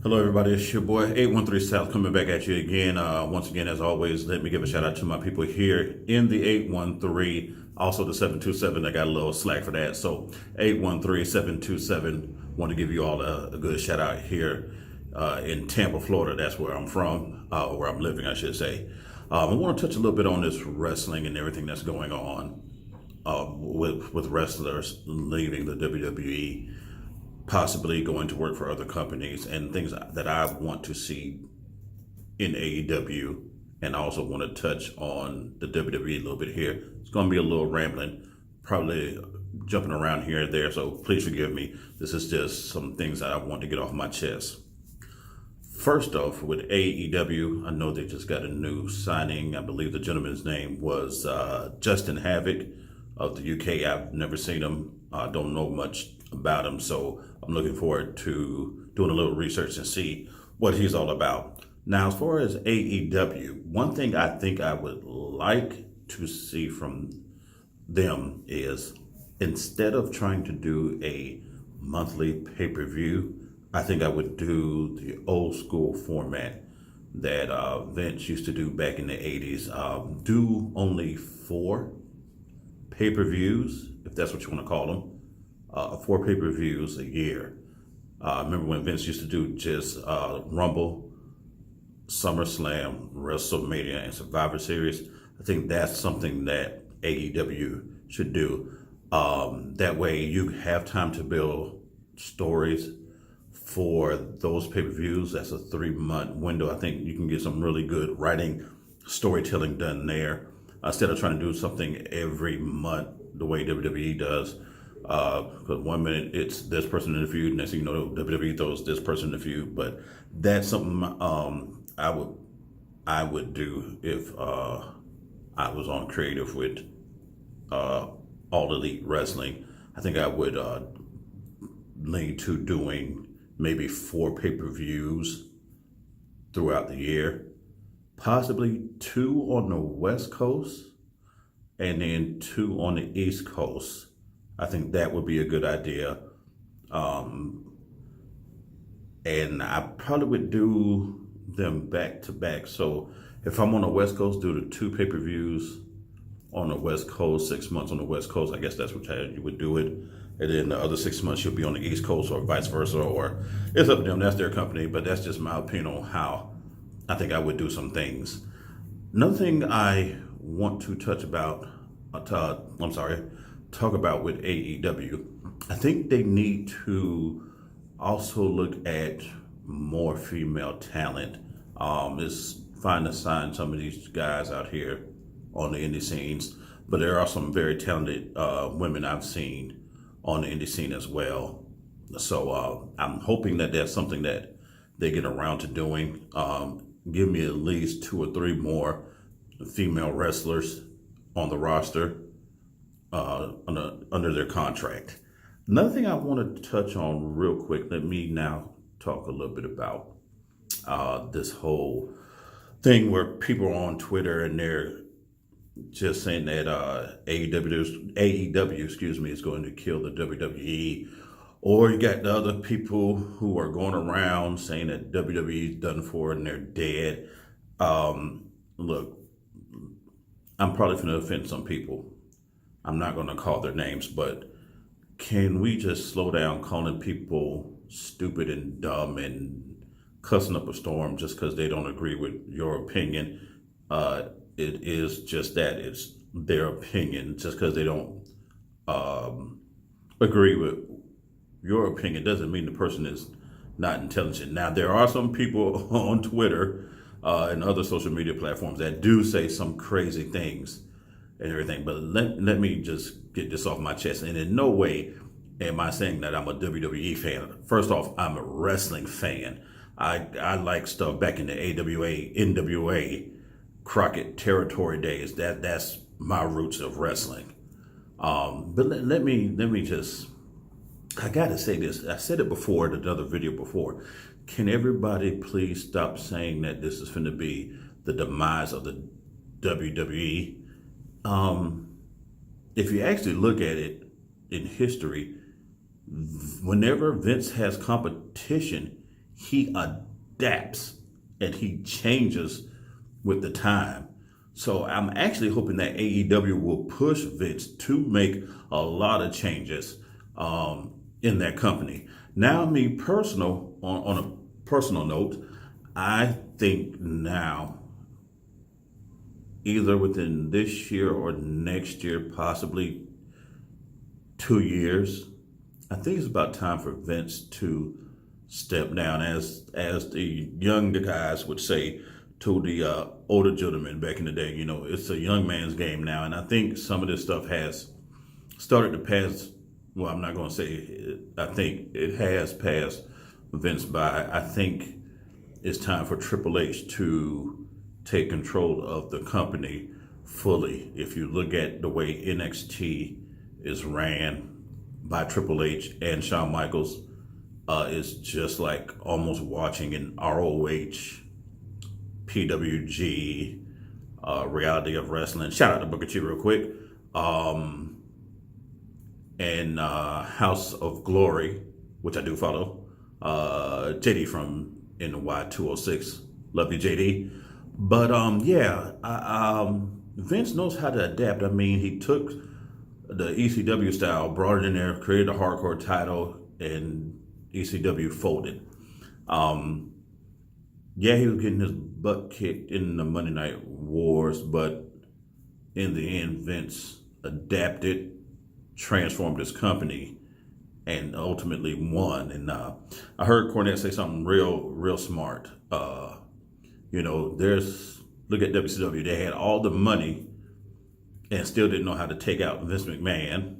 Hello, everybody. It's your boy 813 South coming back at you again. Once again, as always, let me give a shout out to my people here in the 813, also the 727. I got a little slack for that. So 813 727. Want to give you all a good shout out here in Tampa, Florida. That's where I'm from, where I'm living, I should say. I want to touch a little bit on this wrestling and everything that's going on with wrestlers leaving the WWE, possibly going to work for other companies, and things that I want to see in AEW, and I also want to touch on the WWE a little bit here. It's going to be a little rambling, probably jumping around here and there, so please forgive me. This is just some things that I want to get off my chest. First off, with AEW, I know they just got a new signing. I believe the gentleman's name was Justin Havoc of the UK. I've never seen him. I don't know much about him, so I'm looking forward to doing a little research and see what he's all about. Now, as far as AEW, one thing I think I would like to see from them is, instead of trying to do a monthly pay-per-view, I think I would do the old school format that Vince used to do back in the 80s. Do only 4 pay-per-views, if that's what you want to call them. 4 pay-per-views a year. Remember when Vince used to do just Rumble, SummerSlam, WrestleMania, and Survivor Series? I think that's something that AEW should do. That way you have time to build stories for those pay-per-views. That's a 3-month window. I think you can get some really good writing, storytelling done there, instead of trying to do something every month the way WWE does. Because 1 minute it's this person in the feud, next thing you know, WWE throws this person in the feud. But that's something I would do if I was on creative with All Elite Wrestling. I think I would lean to doing maybe 4 pay-per-views throughout the year, possibly 2 on the West Coast and then 2 on the East Coast. I think that would be a good idea. And I probably would do them back to back. So if I'm on the West Coast, do the 2 pay-per-views on the West Coast, 6 months on the West Coast. I guess that's what you would do it. And then the other 6 months you'll be on the East Coast, or vice versa, or it's up to them. That's their company, but that's just my opinion on how I think I would do some things. Another thing I want to talk about with AEW, I think they need to also look at more female talent. It's fine to sign some of these guys out here on the indie scenes, but there are some very talented women I've seen on the indie scene as well. So I'm hoping that that's something that they get around to doing. Give me at least 2 or 3 more female wrestlers on the roster under their contract. Another thing I want to touch on real quick, let me now talk a little bit about this whole thing where people are on Twitter and they're just saying that AEW, is going to kill the WWE. Or you got the other people who are going around saying that WWE is done for and they're dead. Look, I'm probably going to offend some people. I'm not going to call their names, but can we just slow down calling people stupid and dumb and cussing up a storm just because they don't agree with your opinion? It is just that. It's their opinion. Just because they don't agree with your opinion doesn't mean the person is not intelligent. Now, there are some people on Twitter and other social media platforms that do say some crazy things and everything, but let me just get this off my chest. And in no way am I saying that I'm a WWE fan. First off, I'm a wrestling fan. I like stuff back in the AWA, NWA, Crockett territory days. That's my roots of wrestling. But let me just, I gotta say this. I said it before in another video before. Can everybody please stop saying that this is going to be the demise of the WWE? If you actually look at it in history, whenever Vince has competition, he adapts and he changes with the time. So I'm actually hoping that AEW will push Vince to make a lot of changes in that company. Now, on a personal note, I think now, either within this year or next year, possibly 2 years, I think it's about time for Vince to step down, as the younger guys would say to the older gentlemen back in the day. It's a young man's game now, and I think some of this stuff has started to pass. Well, I'm not going to say it, I think it has passed Vince by. I think it's time for Triple H to take control of the company fully. If you look at the way NXT is ran by Triple H and Shawn Michaels, it's just like almost watching an ROH, PWG, Reality of Wrestling. Shout out to Booker T real quick. And House of Glory, which I do follow. JD from NY 206. Love you, JD. But Vince knows how to adapt. I mean, he took the ECW style, brought it in there, created a hardcore title, and ECW folded. He was getting his butt kicked in the Monday Night Wars, but in the end, Vince adapted, transformed his company, and ultimately won. And I heard Cornette say something real smart. Look at WCW. They had all the money and still didn't know how to take out Vince McMahon.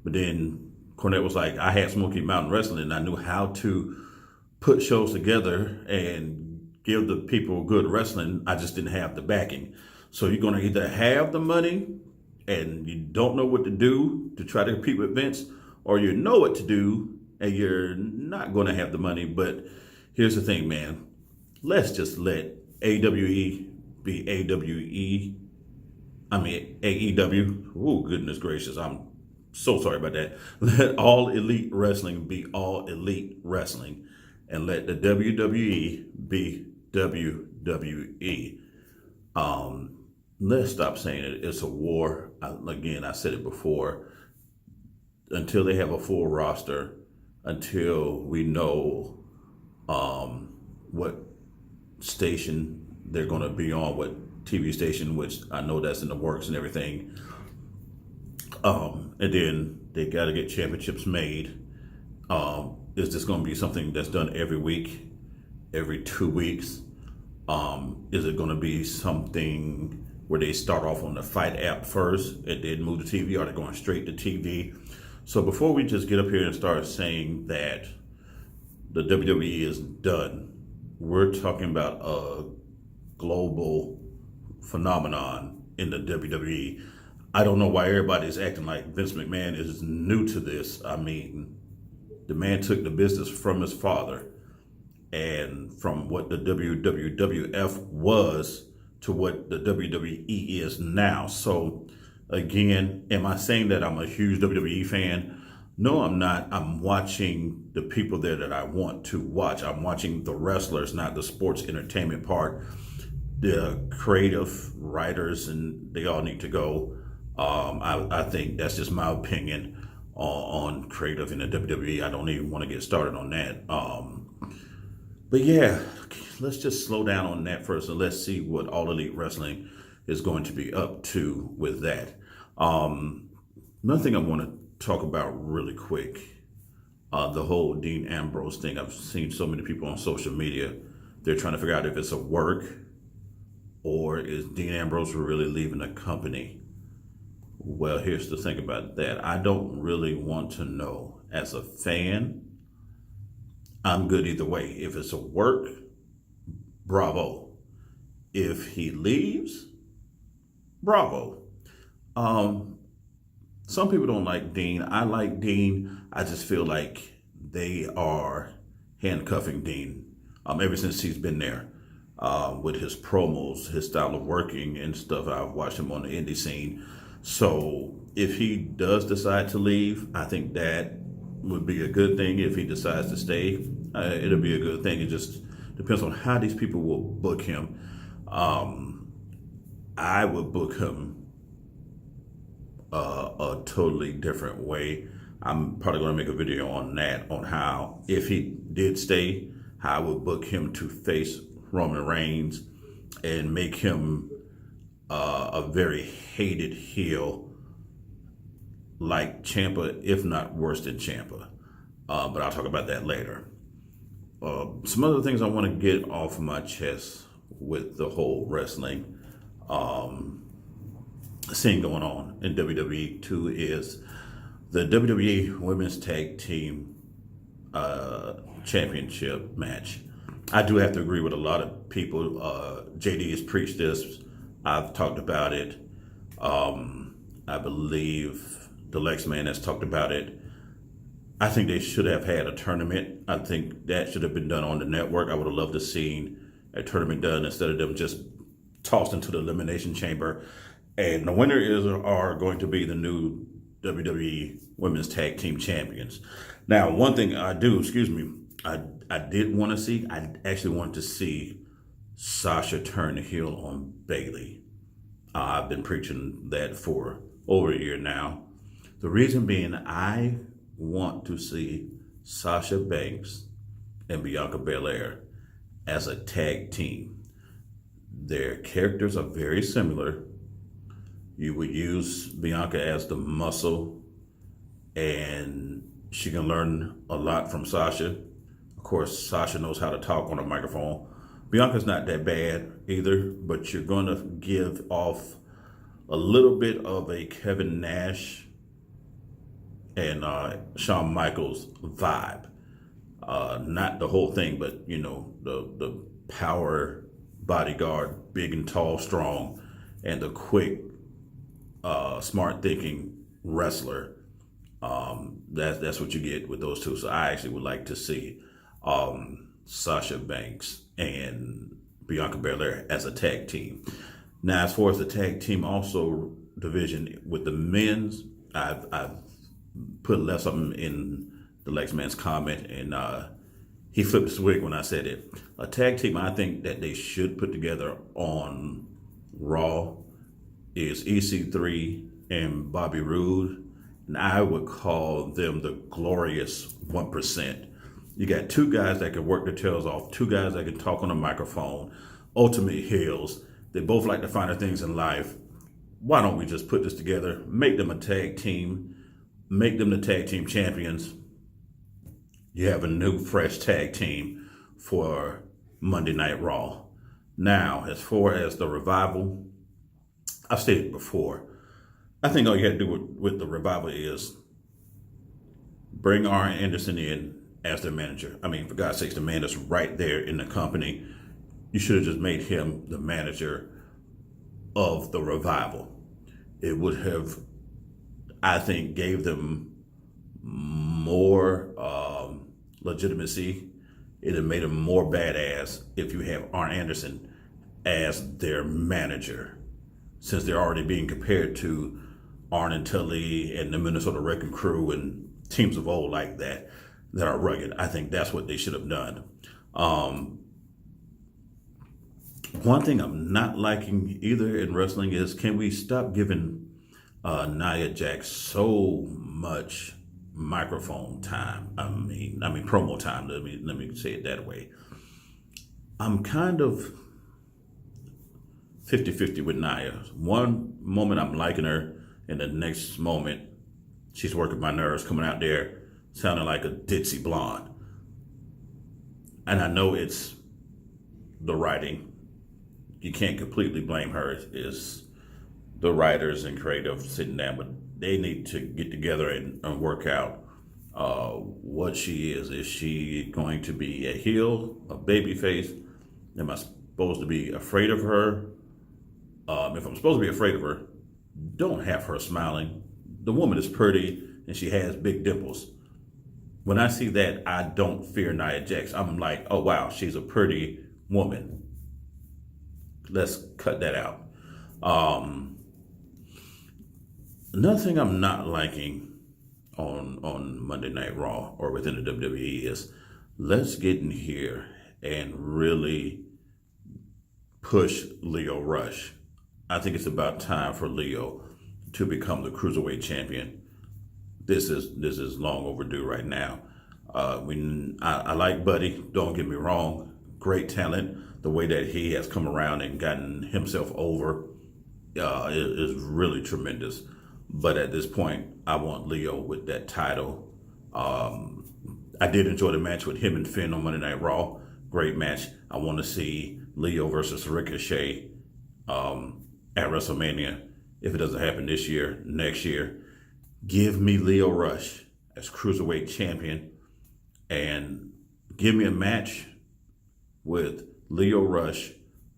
But then Cornette was like, I had Smoky Mountain Wrestling, and I knew how to put shows together and give the people good wrestling. I just didn't have the backing. So you're going to either have the money and you don't know what to do to try to compete with Vince, or you know what to do and you're not going to have the money. But here's the thing, man. Let's just let AWE be AWE. I mean, AEW. Oh, goodness gracious. I'm so sorry about that. Let All Elite Wrestling be All Elite Wrestling, and let the WWE be WWE. Let's stop saying it's a war. I said it before. Until they have a full roster, until we know what station they're going to be on, what TV station, which I know that's in the works and everything. And then they got to get championships made. Is this going to be something that's done every week, every 2 weeks? Is it going to be something where they start off on the Fight app first and then move to TV? Are they going straight to TV? So before we just get up here and start saying that the WWE is done, we're talking about a global phenomenon in the WWE. I don't know why everybody's acting like Vince McMahon is new to this. I mean, the man took the business from his father, and from what the WWF was to what the WWE is now. So again, am I saying that I'm a huge WWE fan? No, I'm not. I'm watching the people there that I want to watch. I'm watching the wrestlers, not the sports entertainment part. The creative writers, and they all need to go. I think that's just my opinion on creative in the WWE. I don't even want to get started on that. But yeah, let's just slow down on that first, and let's see what All Elite Wrestling is going to be up to with that. Another thing I want to talk about really quick, the whole Dean Ambrose thing. I've seen so many people on social media, they're trying to figure out if it's a work or is Dean Ambrose really leaving the company. Well, here's the thing about that. I don't really want to know. As a fan, I'm good either way. If it's a work, bravo. If he leaves, bravo. Some people don't like Dean. I like Dean. I just feel like they are handcuffing Dean ever since he's been there with his promos, his style of working and stuff. I've watched him on the indie scene. So if he does decide to leave, I think that would be a good thing. If he decides to stay, it'll be a good thing. It just depends on how these people will book him. I would book him a totally different way. I'm probably going to make a video on that, on how, if he did stay, how I would book him to face Roman Reigns and make him a very hated heel like Ciampa, if not worse than Ciampa. But I'll talk about that later. Some other things I want to get off my chest with the whole wrestling scene going on in WWE too is the WWE Women's Tag Team Championship match. I do have to agree with a lot of people. JD has preached this. I've talked about it. I believe the Lex Man has talked about it. I think they should have had a tournament. I think that should have been done on the network. I would have loved to seen a tournament done instead of them just tossed into the elimination chamber. And the winner are going to be the new WWE Women's Tag Team Champions. Now, one thing I did want to see, I actually wanted to see Sasha turn the heel on Bayley. I've been preaching that for over a year now. The reason being, I want to see Sasha Banks and Bianca Belair as a tag team. Their characters are very similar. You would use Bianca as the muscle, and she can learn a lot from Sasha. Of course, Sasha knows how to talk on a microphone. Bianca's not that bad either, but you're going to give off a little bit of a Kevin Nash and Shawn Michaels vibe. Not the whole thing, but the power bodyguard, big and tall, strong, and the quick, smart thinking wrestler. That's what you get with those two. So I actually would like to see Sasha Banks and Bianca Belair as a tag team. Now, as far as the tag team also division with the men's, I've put left something in the Lex Man's comment, and he flipped his wig when I said it. A tag team I think that they should put together on Raw is EC3 and Bobby Roode, and I would call them the glorious 1%. You got two guys that can work their tails off, two guys that can talk on a microphone, ultimate heels. They both like the finer things in life. Why don't we just put this together, make them a tag team, make them the tag team champions? You have a new, fresh tag team for Monday Night Raw. Now, as far as the Revival, I've stated before, I think all you had to do with the Revival is bring Arn Anderson in as their manager. I mean, for God's sakes, the man is right there in the company. You should have just made him the manager of the Revival. It would have, I think, gave them more legitimacy. It have made them more badass if you have Arn Anderson as their manager, since they're already being compared to Arn and Tully and the Minnesota Wrecking Crew and teams of old like that are rugged. I think that's what they should have done. One thing I'm not liking either in wrestling is, can we stop giving Nia Jax so much microphone time? I mean promo time. Let me say it that way. I'm kind of 50-50 with Nia. One moment I'm liking her, and the next moment she's working my nerves, coming out there sounding like a ditzy blonde. And I know it's the writing. You can't completely blame her. It's the writers and creative sitting down, but they need to get together and work out what she is. Is she going to be a heel, a baby face? Am I supposed to be afraid of her? If I'm supposed to be afraid of her, don't have her smiling. The woman is pretty and she has big dimples. When I see that, I don't fear Nia Jax. I'm like, oh wow, she's a pretty woman. Let's cut that out. Another thing I'm not liking on Monday Night Raw or within the WWE is let's get in here and really push Lio Rush. I think it's about time for Lio to become the cruiserweight champion. This is long overdue right now. I like Buddy. Don't get me wrong. Great talent. The way that he has come around and gotten himself over is really tremendous. But at this point, I want Lio with that title. I did enjoy the match with him and Finn on Monday Night Raw. Great match. I want to see Lio versus Ricochet at WrestleMania. If it doesn't happen this year, next year, give me Lio Rush as cruiserweight champion, and give me a match with Lio Rush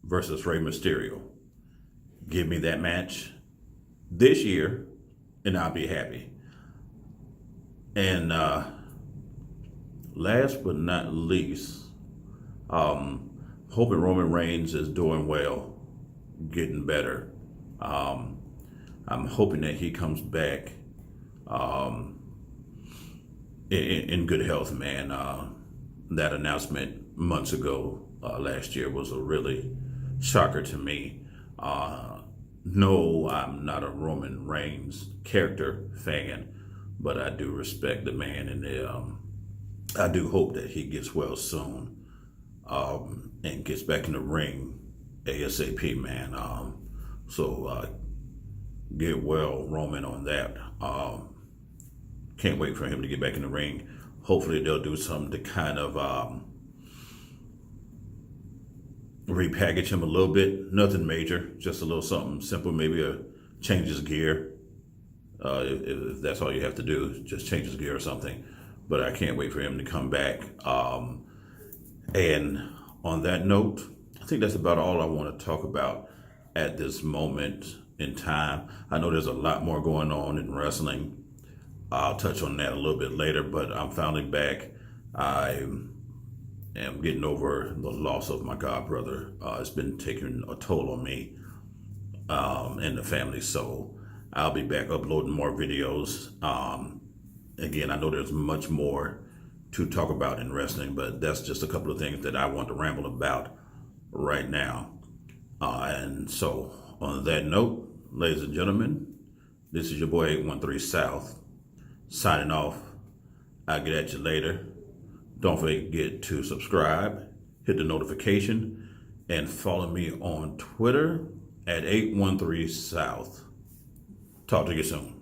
versus Rey Mysterio. Give me that match this year, and I'll be happy. And last but not least, hoping Roman Reigns is doing well, getting better. I'm hoping that he comes back in good health, man. That announcement months ago, last year, was a really shocker to me. No, I'm not a Roman Reigns character fan, but I do respect the man, and I do hope that he gets well soon and gets back in the ring ASAP, man. So get well, Roman, on that. Can't wait for him to get back in the ring. Hopefully they'll do something to kind of repackage him a little bit. Nothing major, just a little something simple. Maybe change his gear. If that's all you have to do, just change his gear or something. But I can't wait for him to come back. And on that note, I think that's about all I want to talk about at this moment in time. I know there's a lot more going on in wrestling. I'll touch on that a little bit later, but I'm finally back. I am getting over the loss of my god brother. It's been taking a toll on me and the family, so I'll be back uploading more videos. Again, I know there's much more to talk about in wrestling, but that's just a couple of things that I want to ramble about right now. And so on that note, ladies and gentlemen, this is your boy 813 South signing off. I'll get at you later. Don't forget to subscribe, hit the notification, and follow me on Twitter at 813 South. Talk to you soon.